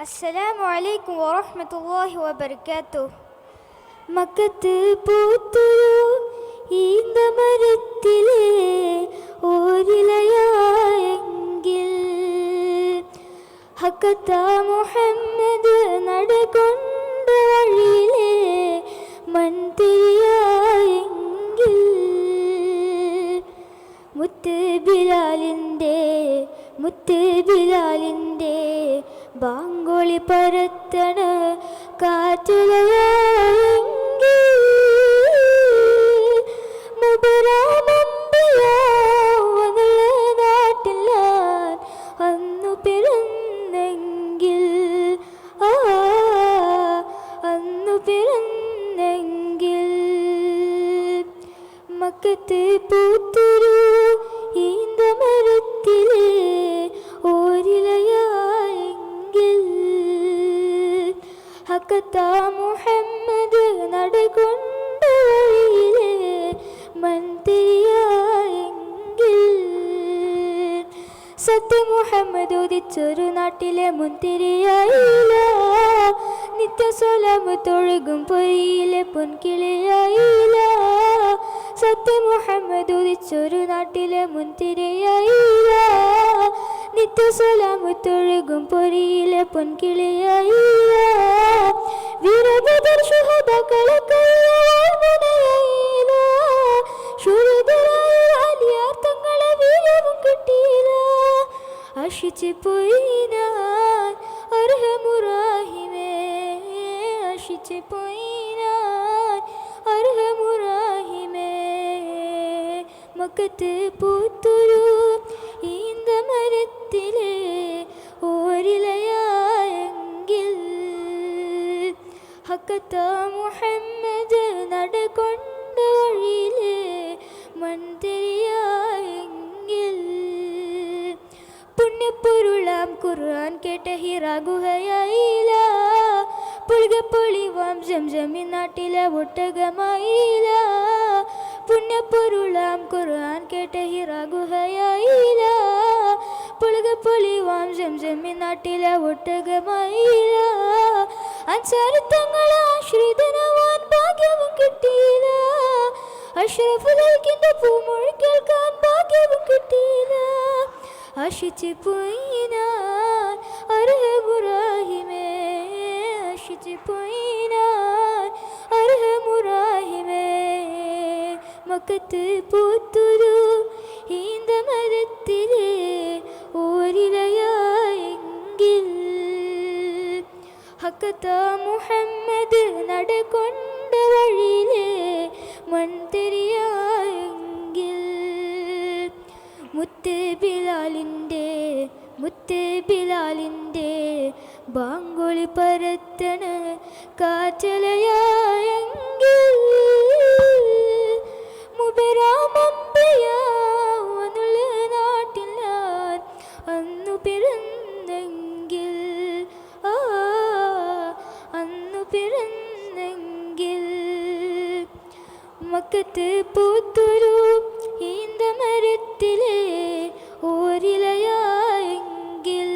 അസ്സലാമു അലൈക്കും വറഹ്മത്തുള്ളാഹി വബറകാതുഹു. മക്കത്ത് പൂത്തൊരു ഈന്തമരത്തിലെ ഓരിലയായെങ്കിൽ ഹക്കത്ത മുഹമ്മദ് നടകൊണ്ട വഴിയിലെ മൺതിരിയായെങ്കിൽ മുത്ത് ബിലാലിൻ്റെ ബാങ്കൊളി പരത്തണ കാറ്റുലയെങ്കിൽ മുബറാമമ്പിയാവനുള്ള നാട്ടിൽ അന്നു പിറന്നെങ്കിൽ അന്നു പിറന്നെങ്കിൽ മക്കത്ത് പൂത്തൊരു ഈന്തമരത്തിലെ ഓരിലയായെങ്കിൽ ഹക്കത്ത മുഹമ്മദ് നടകൊണ്ട വഴിയിലെ മൺതിരിയായെങ്കിൽ സത്യ മുഹമ്മദ് ഉദിച്ചൊരു നാട്ടിലെ മുൻതിരിയായില്ല നിത്യസലാമ് തൊഴുകും പൊയ്യിലെ പൊൻകിളിയായില്ല സത്യ മുഹമ്മദ് ഉദിച്ചൊരു നാട്ടിലെ മുൻതിരിയായില്ല നിത്യസലാമ് തൊഴുകും പൊരിയിലെ പൊൻകിളിയായില്ല വീരബദർ ശുഹദാക്കളെ കയ്യായില്ല ശൂരതരായ ആലിയാർ തങ്ങളെ വീര്യവും കിട്ടിയില്ല ആശിച്ചു പോയി ഞാൻ അർഹമുറാഹിമേ ആശിച്ചു പോയി ഞാൻ അർഹമുറാഹിമേ മക്കത്ത് പൂത്തൊരു ഈന്തമരത്തിലെ ഓരിലയായെങ്കിൽ ഹക്കത്ത മുഹമ്മദ് നടകൊണ്ട വഴിയിലെ മൺതിരിയായെങ്കിൽ പുണ്യപ്പൊരുളാം ഖുർആൻ കേട്ട ഹിറാ ഗുഹയായില്ല പുൽകപ്പൊളിവാം ജംജമി നാട്ടിലെ ഒട്ടകമായില്ല പുണ്യപ്പൊരുളാം ഖുർആൻ കേട്ട ഹിറാ ഗുഹയായില്ല പുൽകപ്പൊളിവാം ജംജമി നാട്ടിലെ ഒട്ടകമായില്ല അൻസാരി തങ്ങളെ ആശ്രിതനാവാൻ ഭാഗ്യവും കിട്ടിയില്ല അഷ്റഫുൽ പൂമൊഴി കേൾക്കാൻ ഭാഗ്യവും കിട്ടിയില്ല ആശിച്ചു പോയി ഞാൻ അർഹമുറാഹിമേ ആശിച്ചു പോയി ഞാൻ അർഹമുറാഹിമേ മക്കത്ത് പൂത്തൊരു ഈന്തമരത്തിലെ ഓരിലയായെങ്കിൽ ഹക്കത്ത മുഹമ്മദ് നടകൊണ്ട വഴിയിലെ മൺതിരിയായെങ്കിൽ മുത്ത് ബിലാലിൻ്റെ ബാങ്കൊളി പരത്തണ കാറ്റലയായെങ്കിൽ മുബറാമമ്പിയാവനുള്ള നാട്ടിൽ ഞാൻ അന്നു പിറന്നെങ്കിൽ അന്നു പിറന്നെങ്കിൽ മക്കത്ത് പൂത്തൊരു ഈന്തമരത്തിലെ ഓരിലയായെങ്കിൽ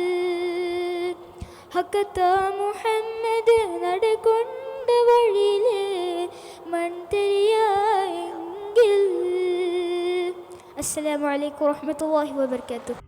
ഹക്കത്ത മുഹമ്മദ് നടകൊണ്ട വഴിയിലെ മൺതിരിയായെങ്കിൽ. അസ്സലാമു അലൈക്കും വറഹ്മത്തുള്ളാഹി വബറകാതുഹു.